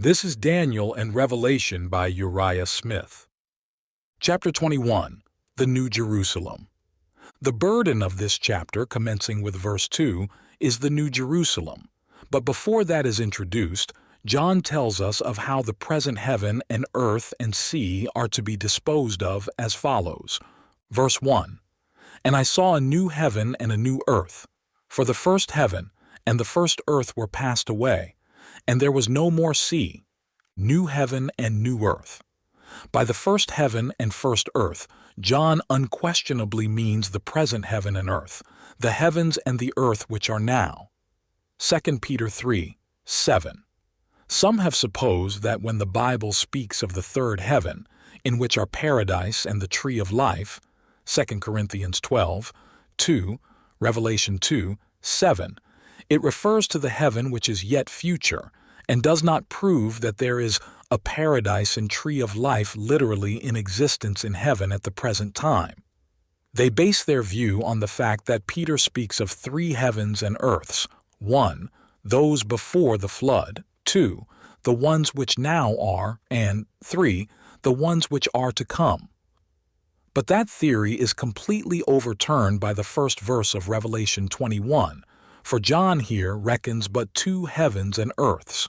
This is Daniel and Revelation by Uriah Smith. Chapter 21, The New Jerusalem. The burden of this chapter, commencing with verse 2, is the New Jerusalem. But before that is introduced, John tells us of how the present heaven and earth and sea are to be disposed of as follows. Verse 1, And I saw a new heaven and a new earth. For the first heaven and the first earth were passed away, and there was no more sea, new heaven and new earth. By the first heaven and first earth, John unquestionably means the present heaven and earth, the heavens and the earth which are now. 2 Peter 3:7. Some have supposed that when the Bible speaks of the third heaven, in which are paradise and the tree of life, 2 Corinthians 12:2, Revelation 2:7, it refers to the heaven which is yet future, and does not prove that there is a paradise and tree of life literally in existence in heaven at the present time. They base their view on the fact that Peter speaks of three heavens and earths: 1, those before the flood; 2, the ones which now are; and 3, the ones which are to come. But that theory is completely overturned by the first verse of Revelation 21, for John here reckons but two heavens and earths.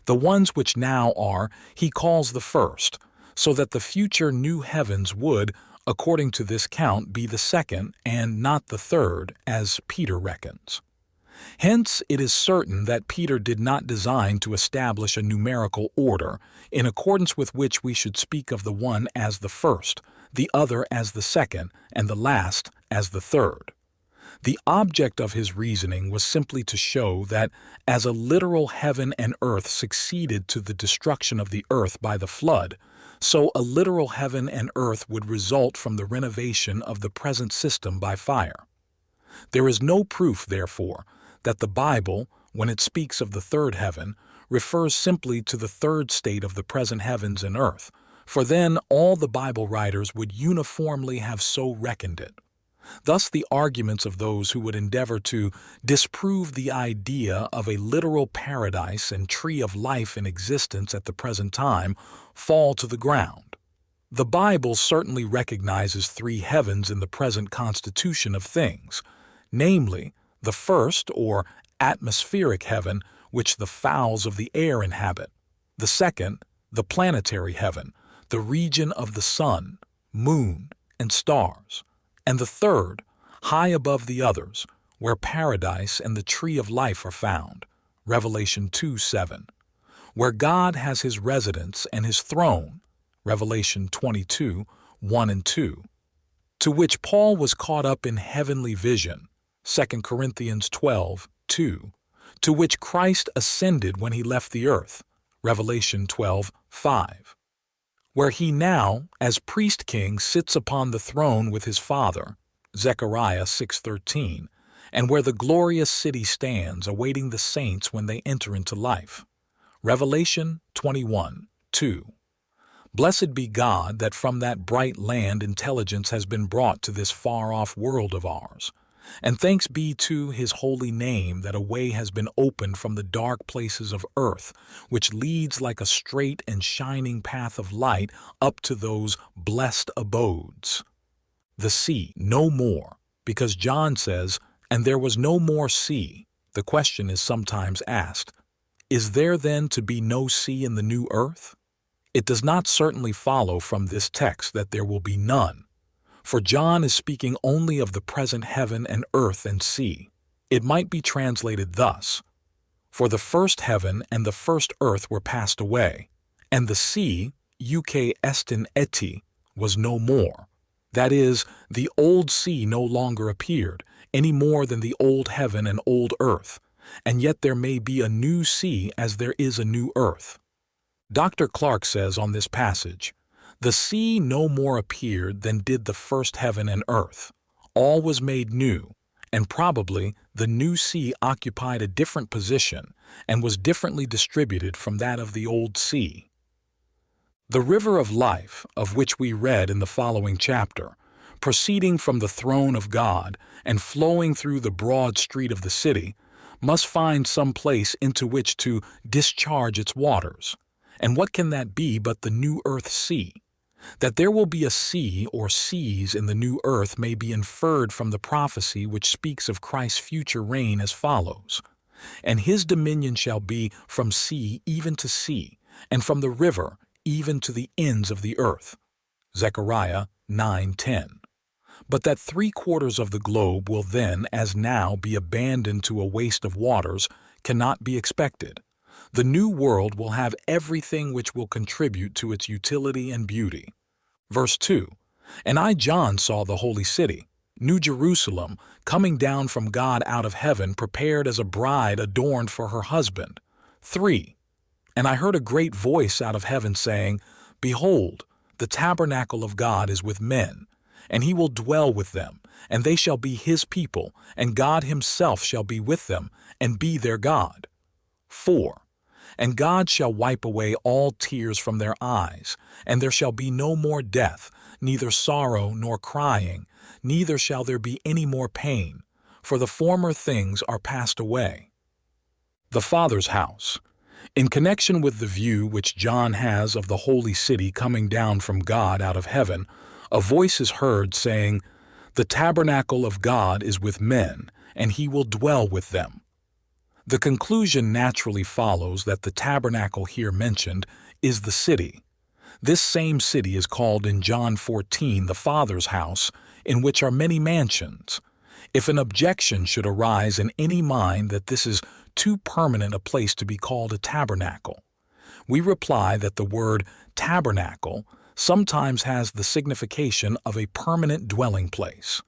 The ones which now are he calls the first, so that the future new heavens would, according to this count, be the second and not the third, as Peter reckons. Hence, it is certain that Peter did not design to establish a numerical order, in accordance with which we should speak of the one as the first, the other as the second, and the last as the third. The object of his reasoning was simply to show that as a literal heaven and earth succeeded to the destruction of the earth by the flood, so a literal heaven and earth would result from the renovation of the present system by fire. There is no proof, therefore, that the Bible, when it speaks of the third heaven, refers simply to the third state of the present heavens and earth, for then all the Bible writers would uniformly have so reckoned it. Thus the arguments of those who would endeavor to disprove the idea of a literal paradise and tree of life in existence at the present time fall to the ground. The Bible certainly recognizes three heavens in the present constitution of things, namely, the first, or atmospheric heaven, which the fowls of the air inhabit; the second, the planetary heaven, the region of the sun, moon, and stars; and the third, high above the others, where paradise and the tree of life are found, Revelation 2:7, where God has his residence and his throne, Revelation 22:1 and 2, to which Paul was caught up in heavenly vision, 2 Corinthians 12:2, to which Christ ascended when he left the earth, Revelation 12:5, where he now, as priest-king, sits upon the throne with his Father, Zechariah 6:13, and where the glorious city stands, awaiting the saints when they enter into life, Revelation 21:2. Blessed be God that from that bright land intelligence has been brought to this far-off world of ours. And thanks be to his holy name that a way has been opened from the dark places of earth, which leads like a straight and shining path of light up to those blessed abodes. The sea no more, because John says, and there was no more sea. The question is sometimes asked, is there then to be no sea in the new earth? It does not certainly follow from this text that there will be none, for John is speaking only of the present heaven and earth and sea. It might be translated thus: For the first heaven and the first earth were passed away, and the sea, euche estin eti, was no more. That is, the old sea no longer appeared, any more than the old heaven and old earth, and yet there may be a new sea as there is a new earth. Dr. Clark says on this passage, the sea no more appeared than did the first heaven and earth. All was made new, and probably the new sea occupied a different position and was differently distributed from that of the old sea. The river of life, of which we read in the following chapter, proceeding from the throne of God and flowing through the broad street of the city, must find some place into which to discharge its waters. And what can that be but the new earth sea? That there will be a sea or seas in the new earth may be inferred from the prophecy which speaks of Christ's future reign as follows. And his dominion shall be from sea even to sea, and from the river even to the ends of the earth. Zechariah 9:10. But that 3/4 of the globe will then, as now, be abandoned to a waste of waters cannot be expected. The new world will have everything which will contribute to its utility and beauty. Verse 2. And I, John, saw the holy city, New Jerusalem, coming down from God out of heaven, prepared as a bride adorned for her husband. 3. And I heard a great voice out of heaven saying, Behold, the tabernacle of God is with men, and he will dwell with them, and they shall be his people, and God himself shall be with them, and be their God. 4. And God shall wipe away all tears from their eyes, and there shall be no more death, neither sorrow nor crying, neither shall there be any more pain, for the former things are passed away. The Father's house. In connection with the view which John has of the holy city coming down from God out of heaven, a voice is heard saying, The tabernacle of God is with men, and he will dwell with them. The conclusion naturally follows that the tabernacle here mentioned is the city. This same city is called in John 14 the Father's house, in which are many mansions. If an objection should arise in any mind that this is too permanent a place to be called a tabernacle, we reply that the word tabernacle sometimes has the signification of a permanent dwelling place.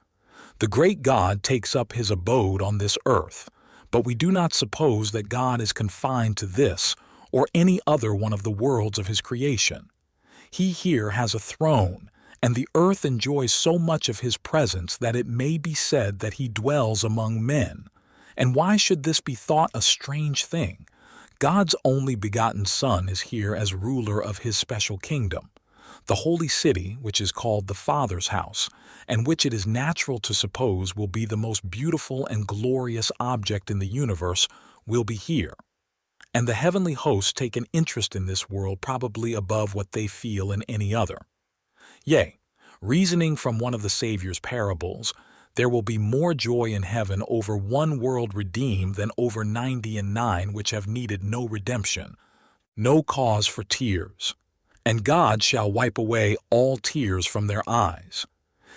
The great God takes up his abode on this earth, but we do not suppose that God is confined to this or any other one of the worlds of his creation. He here has a throne, and the earth enjoys so much of his presence that it may be said that he dwells among men. And why should this be thought a strange thing? God's only begotten Son is here as ruler of his special kingdom. The holy city, which is called the Father's house, and which it is natural to suppose will be the most beautiful and glorious object in the universe, will be here. And the heavenly hosts take an interest in this world probably above what they feel in any other. Yea, reasoning from one of the Savior's parables, there will be more joy in heaven over one world redeemed than over 99 which have needed no redemption, no cause for tears. And God shall wipe away all tears from their eyes.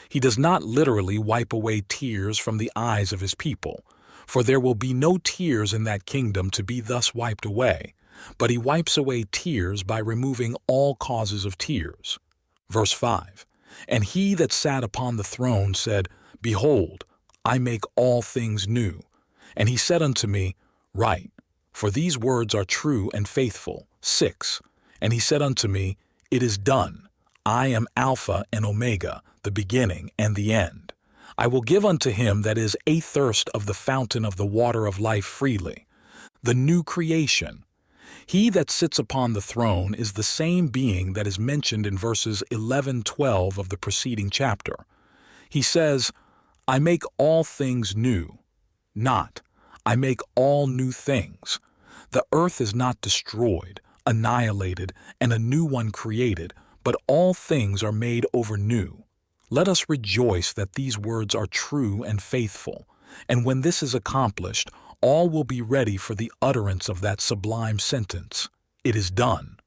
He does not literally wipe away tears from the eyes of his people, for there will be no tears in that kingdom to be thus wiped away, but he wipes away tears by removing all causes of tears. Verse 5. And he that sat upon the throne said, Behold, I make all things new. And he said unto me, Write, for these words are true and faithful. 6. And he said unto me, It is done. I am Alpha and Omega, the beginning and the end. I will give unto him that is athirst of the fountain of the water of life freely. The new creation. He that sits upon the throne is the same being that is mentioned in verses 11-12 of the preceding chapter. He says, I make all things new. Not, I make all new things. The earth is not destroyed, annihilated, and a new one created, but all things are made over new. Let us rejoice that these words are true and faithful, and when this is accomplished, all will be ready for the utterance of that sublime sentence, It is done.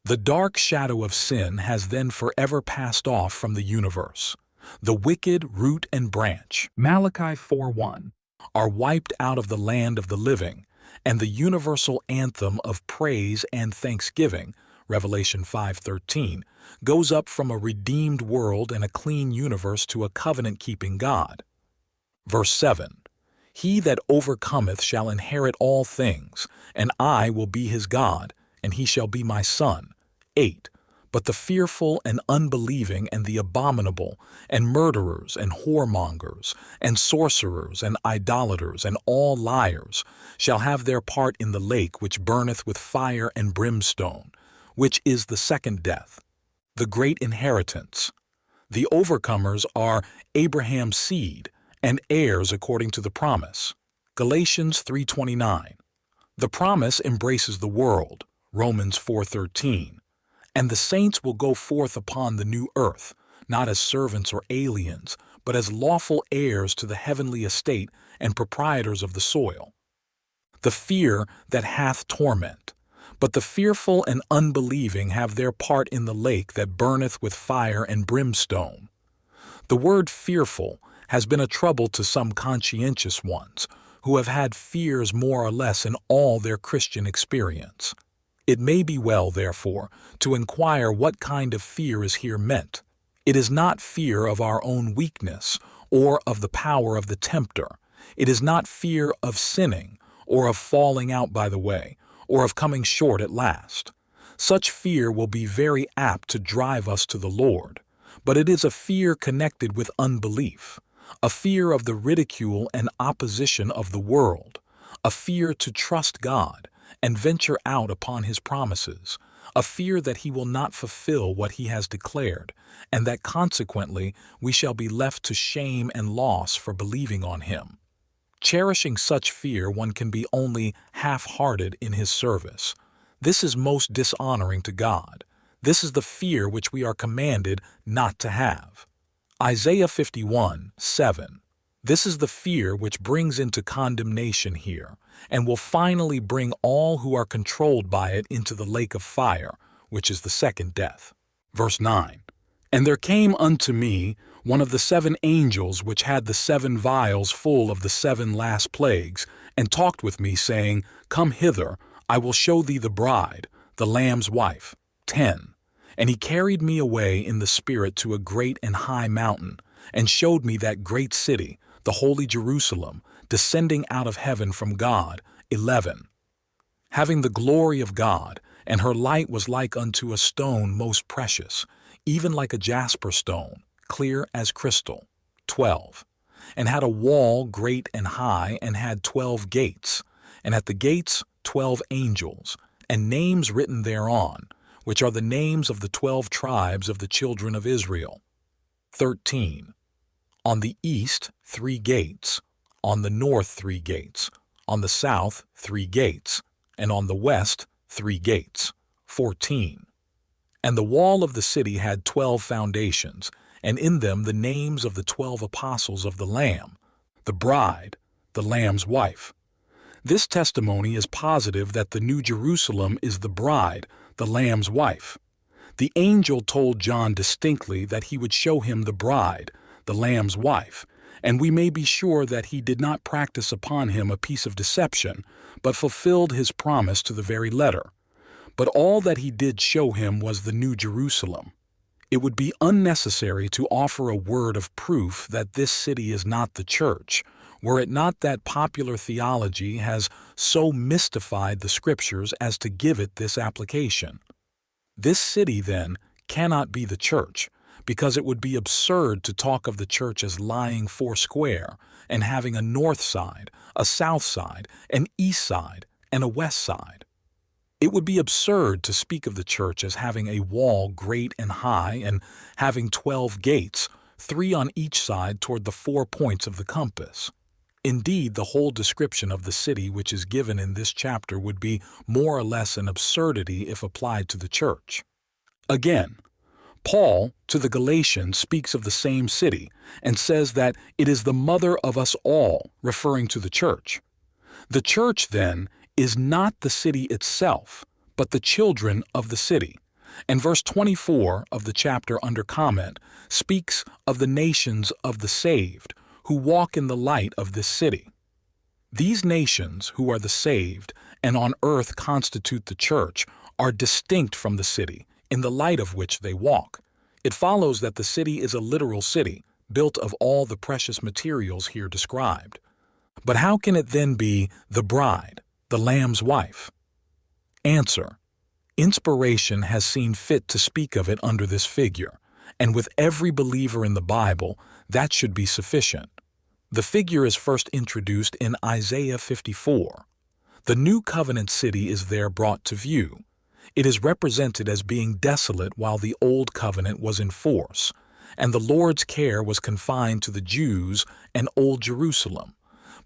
The dark shadow of sin has then forever passed off from the universe. The wicked root and branch, Malachi 4:1, are wiped out of the land of the living, and the universal anthem of praise and thanksgiving, Revelation 5:13, goes up from a redeemed world and a clean universe to a covenant-keeping God. Verse 7, He that overcometh shall inherit all things, and I will be his God, and he shall be my son. 8. But the fearful and unbelieving and the abominable, and murderers and whoremongers, and sorcerers and idolaters, and all liars, shall have their part in the lake which burneth with fire and brimstone, which is the second death, the great inheritance. The overcomers are Abraham's seed, and heirs according to the promise. Galatians 3:29. The promise embraces the world. Romans 4:13. And the saints will go forth upon the new earth, not as servants or aliens, but as lawful heirs to the heavenly estate and proprietors of the soil. The fear that hath torment. But the fearful and unbelieving have their part in the lake that burneth with fire and brimstone. The word fearful has been a trouble to some conscientious ones, who have had fears more or less in all their Christian experience. It may be well, therefore, to inquire what kind of fear is here meant. It is not fear of our own weakness, or of the power of the tempter. It is not fear of sinning, or of falling out by the way, or of coming short at last. Such fear will be very apt to drive us to the Lord, but it is a fear connected with unbelief, a fear of the ridicule and opposition of the world, a fear to trust God and venture out upon His promises, a fear that He will not fulfill what He has declared, and that consequently we shall be left to shame and loss for believing on Him. Cherishing such fear, one can be only half-hearted in his service. This is most dishonoring to God. This is the fear which we are commanded not to have. Isaiah 51:7. This is the fear which brings into condemnation here, and will finally bring all who are controlled by it into the lake of fire, which is the second death. Verse 9. And there came unto me one of the 7 angels which had the 7 vials full of the 7 last plagues, and talked with me, saying, Come hither, I will show thee the bride, the Lamb's wife. 10. And he carried me away in the Spirit to a great and high mountain, and showed me that great city, the holy Jerusalem, descending out of heaven from God. 11. Having the glory of God, and her light was like unto a stone most precious, even like a jasper stone, clear as crystal. 12. And had a wall great and high, and had 12 gates, and at the gates 12 angels, and names written thereon, which are the names of the 12 tribes of the children of Israel. 13. On the east 3 gates, on the north 3 gates, on the south 3 gates, and on the west 3 gates. 14. And the wall of the city had 12 foundations, and in them the names of the 12 apostles of the Lamb, the bride, the Lamb's wife. This testimony is positive that the New Jerusalem is the bride, the Lamb's wife. The angel told John distinctly that he would show him the bride, the Lamb's wife, and we may be sure that he did not practice upon him a piece of deception, but fulfilled his promise to the very letter. But all that he did show him was the New Jerusalem. It would be unnecessary to offer a word of proof that this city is not the church, were it not that popular theology has so mystified the Scriptures as to give it this application. This city, then, cannot be the church, because it would be absurd to talk of the church as lying foursquare and having a north side, a south side, an east side, and a west side. It would be absurd to speak of the church as having a wall great and high and having 12 gates, 3 on each side toward the 4 points of the compass. Indeed, the whole description of the city which is given in this chapter would be more or less an absurdity if applied to the church. Again, Paul, to the Galatians, speaks of the same city and says that it is the mother of us all, referring to the church. The church, then, is not the city itself, but the children of the city. And verse 24 of the chapter under comment speaks of the nations of the saved, who walk in the light of this city. These nations, who are the saved, and on earth constitute the church, are distinct from the city, in the light of which they walk. It follows that the city is a literal city, built of all the precious materials here described. But how can it then be the bride, the Lamb's wife? Answer: inspiration has seen fit to speak of it under this figure, and with every believer in the Bible, that should be sufficient. The figure is first introduced in Isaiah 54. The new covenant city is there brought to view. It is represented as being desolate while the old covenant was in force, and the Lord's care was confined to the Jews and Old Jerusalem.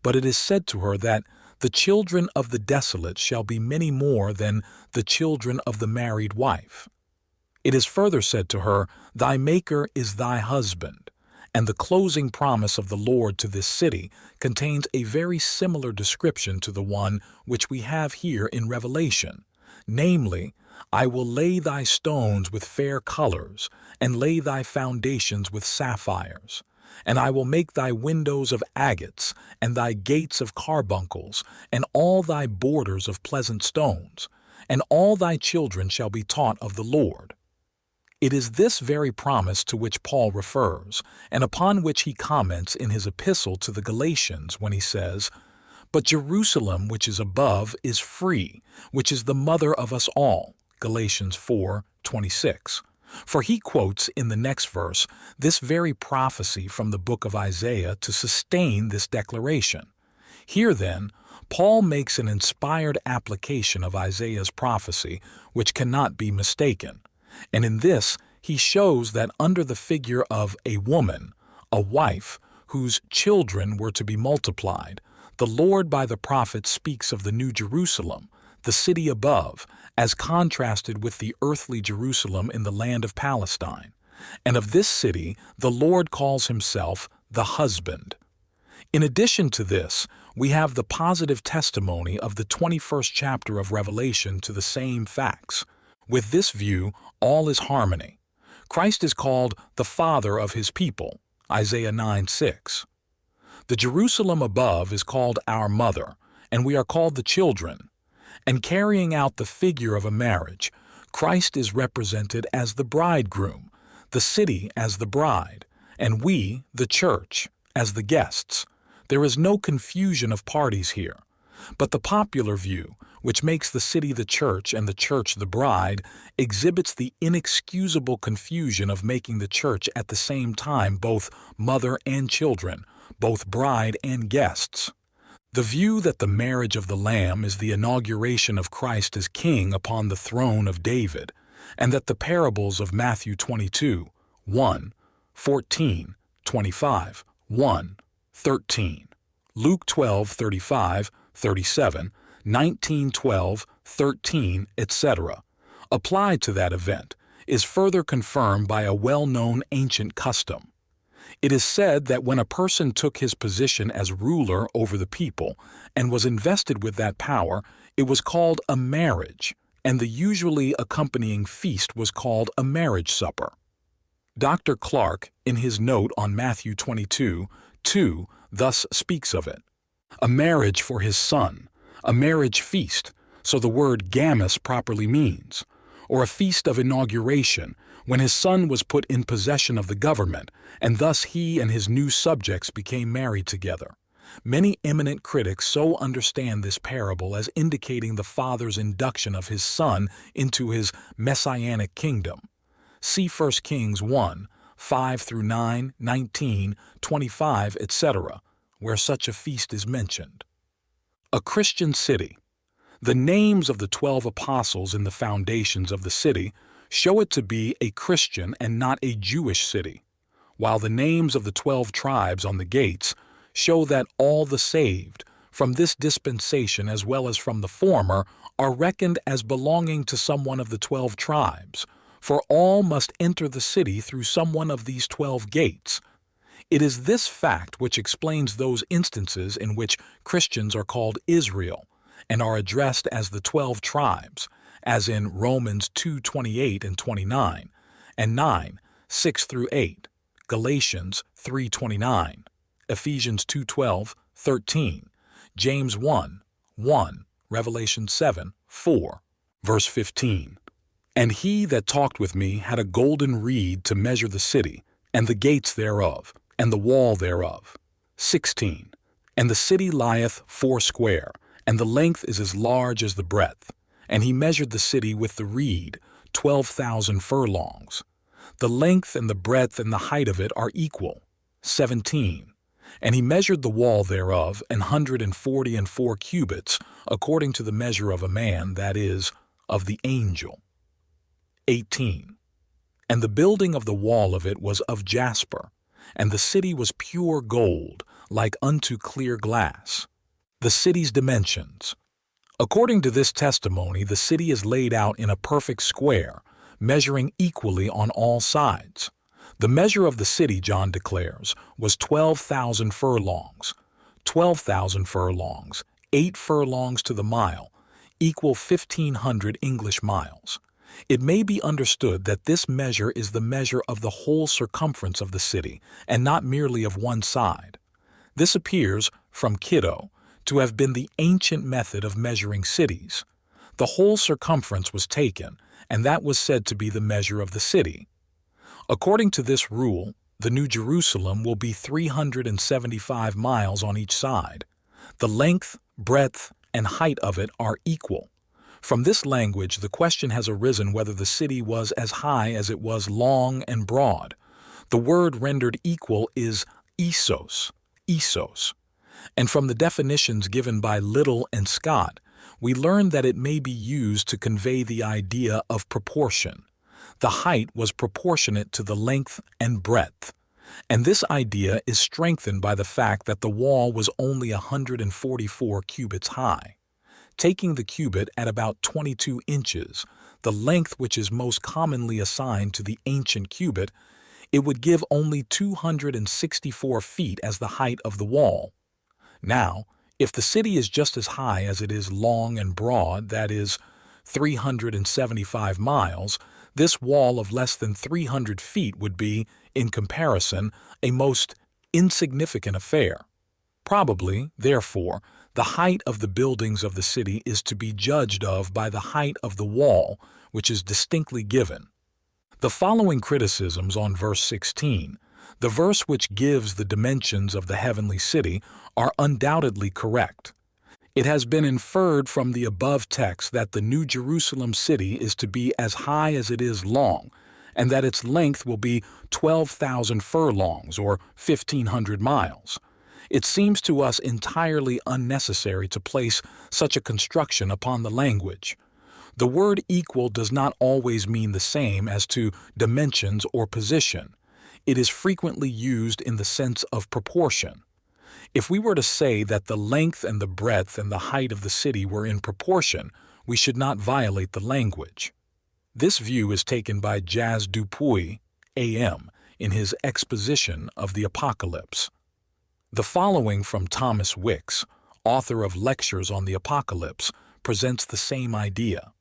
But it is said to her that The children of the desolate shall be many more than the children of the married wife. It is further said to her, Thy Maker is thy husband. And the closing promise of the Lord to this city contains a very similar description to the one which we have here in Revelation, namely, I will lay thy stones with fair colors, and lay thy foundations with sapphires. And I will make thy windows of agates, and thy gates of carbuncles, and all thy borders of pleasant stones, and all thy children shall be taught of the Lord. It is this very promise to which Paul refers, and upon which he comments in his epistle to the Galatians when he says, But Jerusalem which is above is free, which is the mother of us all. Galatians 4:26. For he quotes in the next verse this very prophecy from the book of Isaiah to sustain this declaration. Here, then, Paul makes an inspired application of Isaiah's prophecy which cannot be mistaken. And in this, he shows that under the figure of a woman, a wife, whose children were to be multiplied, the Lord by the prophet speaks of the New Jerusalem, the city above, as contrasted with the earthly Jerusalem in the land of Palestine. And of this city, the Lord calls himself the husband. In addition to this, we have the positive testimony of the 21st chapter of Revelation to the same facts. With this view, all is harmony. Christ is called the Father of his people, Isaiah 9:6. The Jerusalem above is called our mother, and we are called the children. And carrying out the figure of a marriage, Christ is represented as the bridegroom, the city as the bride, and we, the church, as the guests. There is no confusion of parties here. But the popular view, which makes the city the church and the church the bride, exhibits the inexcusable confusion of making the church at the same time both mother and children, both bride and guests. The view that the marriage of the Lamb is the inauguration of Christ as King upon the throne of David, and that the parables of Matthew 22, 1, 14, 25, 1, 13, Luke 12, 35, 37, 19, 12, 13, etc., applied to that event, is further confirmed by a well-known ancient custom. It is said that when a person took his position as ruler over the people and was invested with that power, it was called a marriage, and the usually accompanying feast was called a marriage supper. Dr. Clark, in his note on Matthew 22, 2, thus speaks of it. A marriage for his son, a marriage feast, so the word gammus properly means, or a feast of inauguration, when his son was put in possession of the government, and thus he and his new subjects became married together. Many eminent critics so understand this parable as indicating the father's induction of his son into his messianic kingdom. See 1 Kings 1, 5 through 9, 19, 25, etc., where such a feast is mentioned. A Christian city. The names of the 12 apostles in the foundations of the city show it to be a Christian and not a Jewish city, while the names of the 12 tribes on the gates show that all the saved, from this dispensation as well as from the former, are reckoned as belonging to some one of the 12 tribes, for all must enter the city through some one of these 12 gates. It is this fact which explains those instances in which Christians are called Israel and are addressed as the 12 tribes, as in Romans 2:28 and 29, and 9, 6 through 8, Galatians 3:29, Ephesians 2:12, 13, James 1, 1, Revelation 7, 4, verse 15. And he that talked with me had a golden reed to measure the city, and the gates thereof, and the wall thereof. 16. And the city lieth foursquare, and the length is as large as the breadth. And he measured the city with the reed, 12,000 furlongs. The length and the breadth and the height of it are equal. 17. And he measured the wall thereof 144 cubits, according to the measure of a man, that is, of the angel. 18. And the building of the wall of it was of jasper, and the city was pure gold, like unto clear glass. The city's dimensions. According to this testimony, the city is laid out in a perfect square, measuring equally on all sides. The measure of the city, John declares, was 12,000 furlongs. 12,000 furlongs, 8 furlongs to the mile, equal 1,500 English miles. It may be understood that this measure is the measure of the whole circumference of the city, and not merely of one side. This appears, from Kiddo, to have been the ancient method of measuring cities. The whole circumference was taken, and that was said to be the measure of the city. According to this rule, the New Jerusalem will be 375 miles on each side. The length, breadth, and height of it are equal. From this language, the question has arisen whether the city was as high as it was long and broad. The word rendered equal is isos. And from the definitions given by Little and Scott, we learn that it may be used to convey the idea of proportion. The height was proportionate to the length and breadth, and this idea is strengthened by the fact that the wall was only 144 cubits high. Taking the cubit at about 22 inches, the length which is most commonly assigned to the ancient cubit, it would give only 264 feet as the height of the wall. Now, if the city is just as high as it is long and broad, that is, 375 miles, this wall of less than 300 feet would be, in comparison, a most insignificant affair. Probably, therefore, the height of the buildings of the city is to be judged of by the height of the wall, which is distinctly given. The following criticisms on verse 16, the verse which gives the dimensions of the heavenly city, are undoubtedly correct. It has been inferred from the above text that the New Jerusalem city is to be as high as it is long, and that its length will be 12,000 furlongs, or 1,500 miles. It seems to us entirely unnecessary to place such a construction upon the language. The word equal does not always mean the same as to dimensions or position. It is frequently used in the sense of proportion. If we were to say that the length and the breadth and the height of the city were in proportion, we should not violate the language. This view is taken by Jas Dupuy, A.M., in his exposition of the Apocalypse. The following from Thomas Wicks, author of Lectures on the Apocalypse, presents the same idea.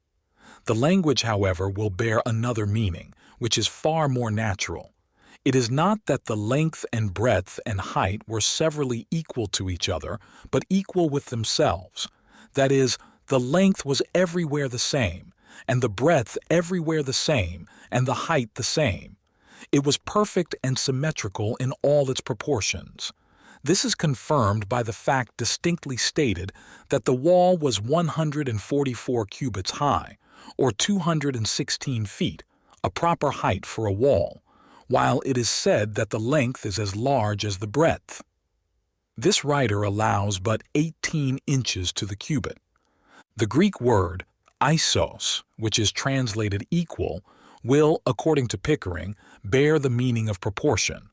The language, however, will bear another meaning, which is far more natural. It is not that the length and breadth and height were severally equal to each other, but equal with themselves. That is, the length was everywhere the same, and the breadth everywhere the same, and the height the same. It was perfect and symmetrical in all its proportions. This is confirmed by the fact distinctly stated that the wall was 144 cubits high, or 216 feet, a proper height for a wall, while it is said that the length is as large as the breadth. This writer allows but 18 inches to the cubit. The Greek word isos, which is translated equal, will, according to Pickering, bear the meaning of proportion.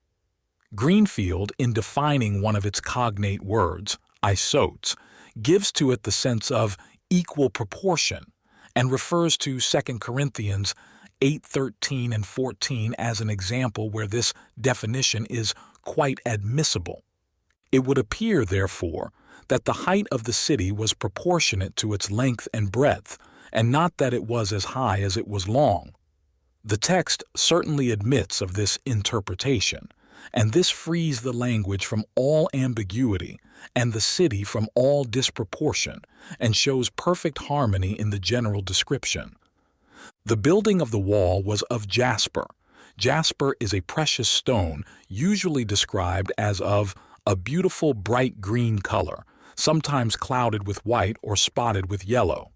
Greenfield, in defining one of its cognate words, isotes, gives to it the sense of equal proportion and refers to 2 Corinthians 8:13 and 14 as an example where this definition is quite admissible. It would appear, therefore, that the height of the city was proportionate to its length and breadth, and not that it was as high as it was long. The text certainly admits of this interpretation, and this frees the language from all ambiguity and the city from all disproportion, and shows perfect harmony in the general description. The building of the wall was of jasper. Jasper is a precious stone usually described as of a beautiful bright green color, sometimes clouded with white or spotted with yellow.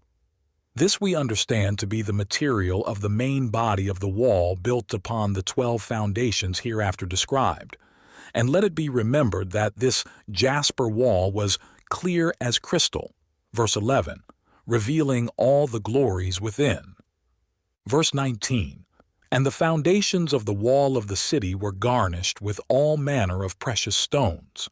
This we understand to be the material of the main body of the wall built upon the 12 foundations hereafter described. And let it be remembered that this jasper wall was clear as crystal, verse 11, revealing all the glories within. Verse 19, and the foundations of the wall of the city were garnished with all manner of precious stones.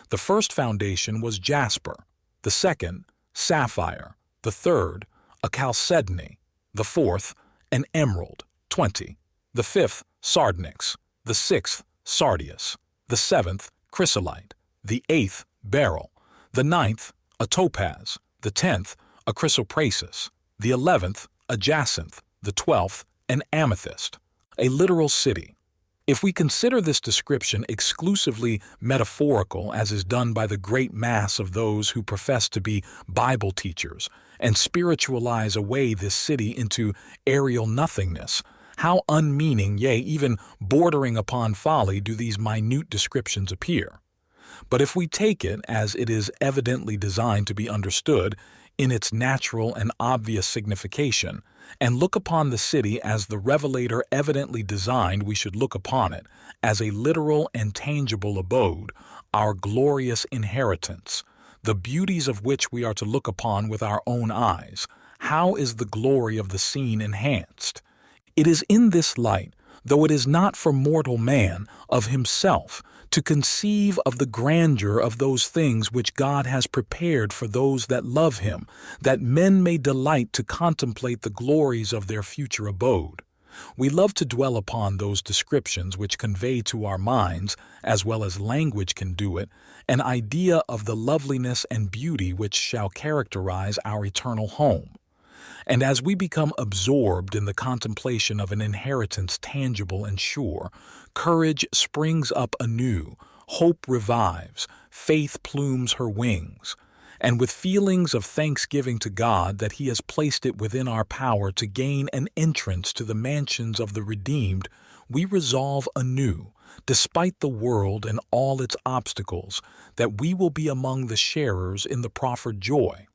The first foundation was jasper, the second, sapphire, the third, a chalcedony, the fourth, an emerald, 20, the fifth, sardonyx, the sixth, sardius, the seventh, chrysolite, the eighth, beryl, the ninth, a topaz, the 10th, a chrysoprasus, the 11th, a jacinth, the 12th, an amethyst, a literal city. If we consider this description exclusively metaphorical, as is done by the great mass of those who profess to be Bible teachers, and spiritualize away this city into aerial nothingness, how unmeaning, yea, even bordering upon folly, do these minute descriptions appear. But if we take it, as it is evidently designed to be understood, in its natural and obvious signification, and look upon the city as the Revelator evidently designed we should look upon it, as a literal and tangible abode, our glorious inheritance, the beauties of which we are to look upon with our own eyes, how is the glory of the scene enhanced? It is in this light, though it is not for mortal man, of himself, to conceive of the grandeur of those things which God has prepared for those that love him, that men may delight to contemplate the glories of their future abode. We love to dwell upon those descriptions which convey to our minds, as well as language can do it, an idea of the loveliness and beauty which shall characterize our eternal home. And as we become absorbed in the contemplation of an inheritance tangible and sure, courage springs up anew, hope revives, faith plumes her wings, and with feelings of thanksgiving to God that he has placed it within our power to gain an entrance to the mansions of the redeemed, we resolve anew, despite the world and all its obstacles, that we will be among the sharers in the proffered joy.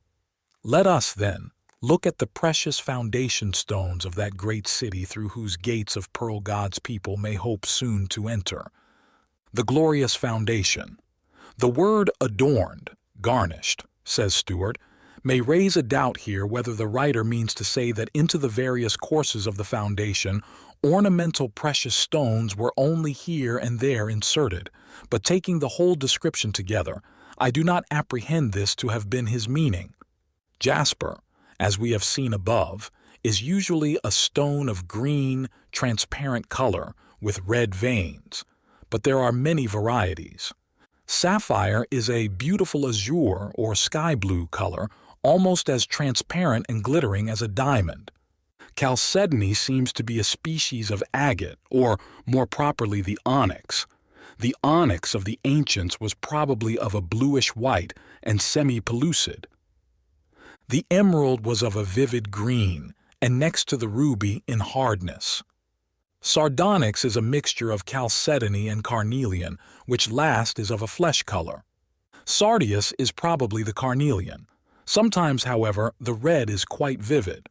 Let us, then, look at the precious foundation stones of that great city through whose gates of pearl God's people may hope soon to enter. The glorious foundation. The word adorned, garnished, says Stewart, may raise a doubt here whether the writer means to say that into the various courses of the foundation, ornamental precious stones were only here and there inserted, but taking the whole description together, I do not apprehend this to have been his meaning. Jasper, as we have seen above, is usually a stone of green, transparent color with red veins, but there are many varieties. Sapphire is a beautiful azure or sky blue color, almost as transparent and glittering as a diamond. Chalcedony seems to be a species of agate, or more properly the onyx. The onyx of the ancients was probably of a bluish white and semi-pellucid. The emerald was of a vivid green, and next to the ruby in hardness. Sardonyx is a mixture of chalcedony and carnelian, which last is of a flesh color. Sardius is probably the carnelian. Sometimes, however, the red is quite vivid.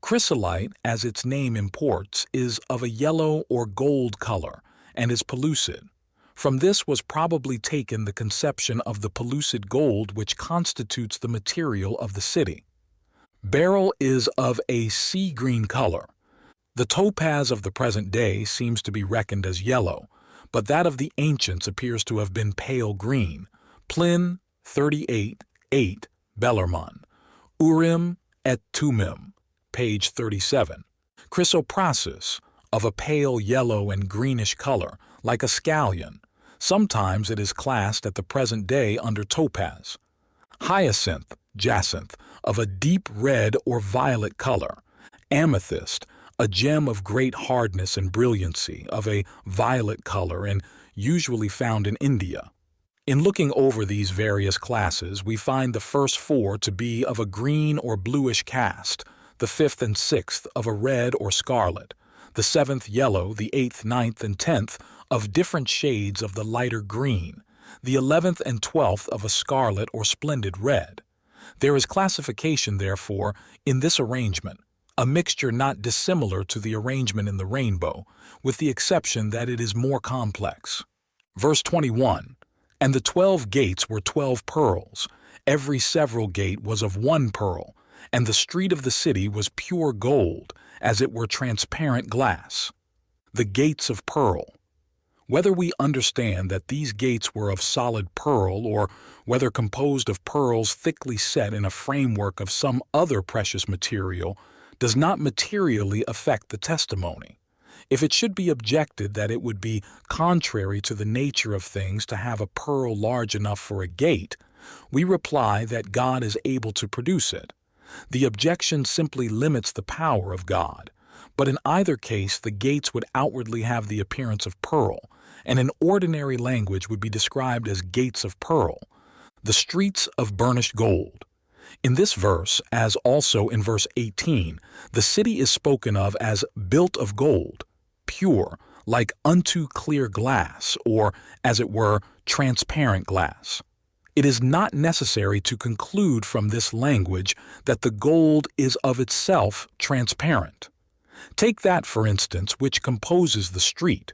Chrysolite, as its name imports, is of a yellow or gold color, and is pellucid. From this was probably taken the conception of the pellucid gold which constitutes the material of the city. Beryl is of a sea-green color. The topaz of the present day seems to be reckoned as yellow, but that of the ancients appears to have been pale green. Plin, 38:8, Bellarmine. Urim et Thummim, page 37. Chrysoprasus, of a pale yellow and greenish color, like a scallion. Sometimes it is classed at the present day under topaz. Hyacinth, jacinth, of a deep red or violet color. Amethyst, a gem of great hardness and brilliancy, of a violet color and usually found in India. In looking over these various classes, we find the first four to be of a green or bluish cast, the fifth and sixth of a red or scarlet, the seventh yellow, the eighth, ninth, and 10th of different shades of the lighter green, the 11th and 12th of a scarlet or splendid red. There is classification, therefore, in this arrangement, a mixture not dissimilar to the arrangement in the rainbow, with the exception that it is more complex. Verse 21, "And the 12 gates were 12 pearls, every several gate was of 1 pearl, and the street of the city was pure gold, as it were transparent glass." The gates of pearl. Whether we understand that these gates were of solid pearl or whether composed of pearls thickly set in a framework of some other precious material does not materially affect the testimony. If it should be objected that it would be contrary to the nature of things to have a pearl large enough for a gate, we reply that God is able to produce it. The objection simply limits the power of God. But in either case, the gates would outwardly have the appearance of pearl, and in ordinary language would be described as gates of pearl, the streets of burnished gold. In this verse, as also in verse 18, the city is spoken of as built of gold, pure, like unto clear glass, or, as it were, transparent glass. It is not necessary to conclude from this language that the gold is of itself transparent. Take that, for instance, which composes the street.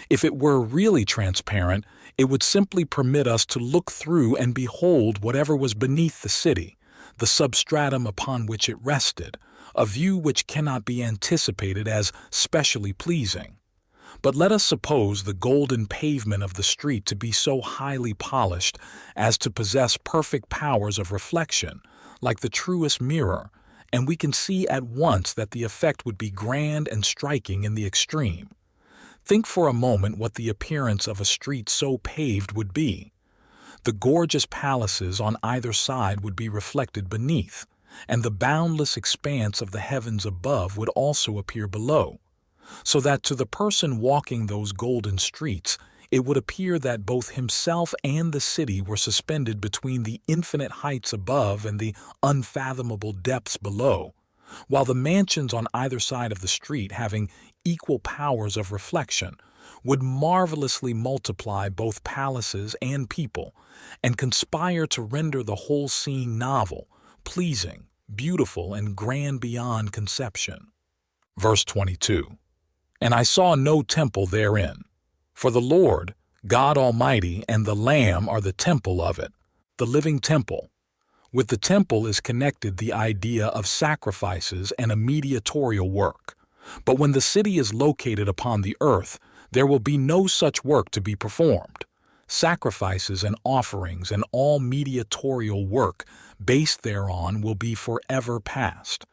If it were really transparent, it would simply permit us to look through and behold whatever was beneath the city, the substratum upon which it rested, a view which cannot be anticipated as specially pleasing. But let us suppose the golden pavement of the street to be so highly polished as to possess perfect powers of reflection, like the truest mirror, and we can see at once that the effect would be grand and striking in the extreme. Think for a moment what the appearance of a street so paved would be. The gorgeous palaces on either side would be reflected beneath, and the boundless expanse of the heavens above would also appear below, so that to the person walking those golden streets, it would appear that both himself and the city were suspended between the infinite heights above and the unfathomable depths below, while the mansions on either side of the street, having equal powers of reflection, would marvelously multiply both palaces and people, and conspire to render the whole scene novel, pleasing, beautiful, and grand beyond conception. Verse 22. And I saw no temple therein, for the Lord, God Almighty, and the Lamb are the temple of it, the living temple. With the temple is connected the idea of sacrifices and a mediatorial work. But when the city is located upon the earth, there will be no such work to be performed. Sacrifices and offerings and all mediatorial work based thereon will be forever past.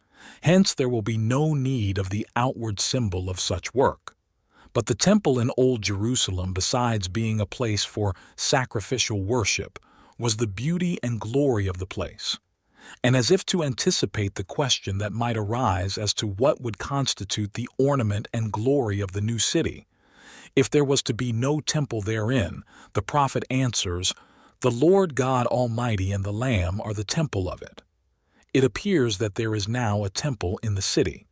Hence there will be no need of the outward symbol of such work. But the temple in Old Jerusalem, besides being a place for sacrificial worship, was the beauty and glory of the place. And as if to anticipate the question that might arise as to what would constitute the ornament and glory of the new city, if there was to be no temple therein, the prophet answers, "The Lord God Almighty and the Lamb are the temple of it." It appears that there is now a temple in the city.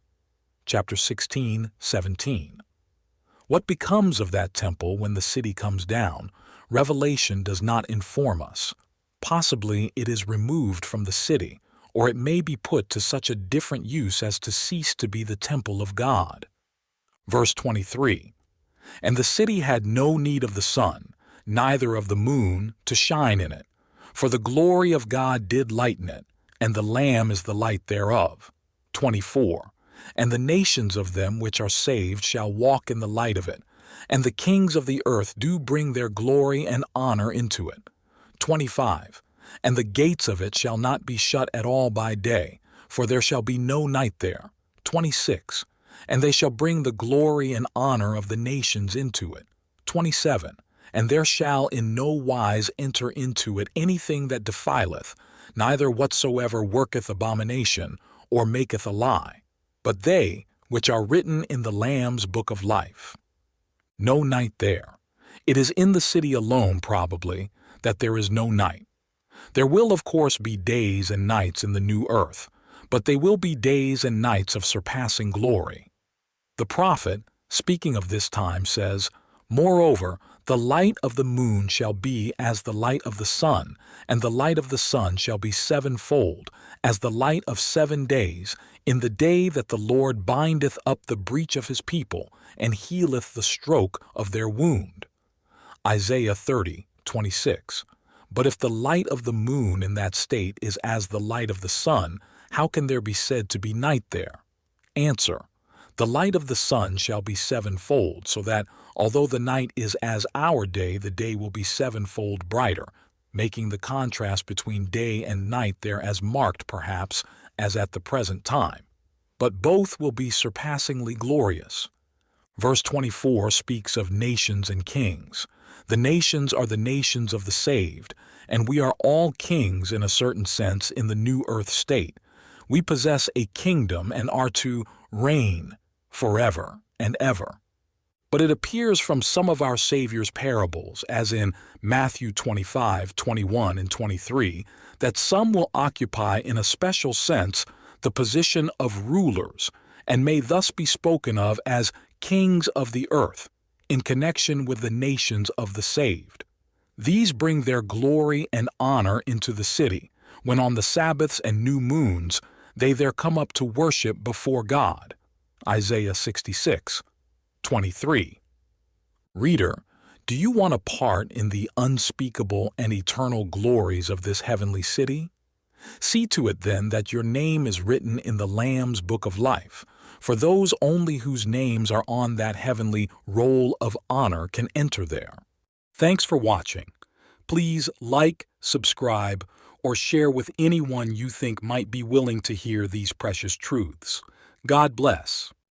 Chapter 16:17. What becomes of that temple when the city comes down, Revelation does not inform us. Possibly it is removed from the city, or it may be put to such a different use as to cease to be the temple of God. Verse 23. And the city had no need of the sun, neither of the moon, to shine in it, for the glory of God did lighten it, and the Lamb is the light thereof. 24. And the nations of them which are saved shall walk in the light of it, and the kings of the earth do bring their glory and honor into it. 25. And the gates of it shall not be shut at all by day, for there shall be no night there. 26. And they shall bring the glory and honor of the nations into it. 27. And there shall in no wise enter into it anything that defileth, neither whatsoever worketh abomination, or maketh a lie, but they which are written in the Lamb's book of life. No night there. It is in the city alone, probably, that there is no night. There will, of course, be days and nights in the new earth, but they will be days and nights of surpassing glory. The prophet, speaking of this time, says, "Moreover, the light of the moon shall be as the light of the sun, and the light of the sun shall be sevenfold, as the light of 7 days, in the day that the Lord bindeth up the breach of his people, and healeth the stroke of their wound." Isaiah 30:26. But if the light of the moon in that state is as the light of the sun, how can there be said to be night there? Answer: The light of the sun shall be sevenfold, so that, although the night is as our day, the day will be sevenfold brighter, making the contrast between day and night there as marked, perhaps, as at the present time. But both will be surpassingly glorious. Verse 24 speaks of nations and kings. The nations are the nations of the saved, and we are all kings in a certain sense in the new earth state. We possess a kingdom and are to reign forever and ever. But it appears from some of our Savior's parables, as in Matthew 25, 21, and 23, that some will occupy in a special sense the position of rulers, and may thus be spoken of as kings of the earth, in connection with the nations of the saved. These bring their glory and honor into the city, when on the Sabbaths and new moons they there come up to worship before God. Isaiah 66, 23. Reader, do you want a part in the unspeakable and eternal glories of this heavenly city? See to it then that your name is written in the Lamb's book of life, for those only whose names are on that heavenly roll of honor can enter there. Thanks for watching. Please like, subscribe, or share with anyone you think might be willing to hear these precious truths. God bless.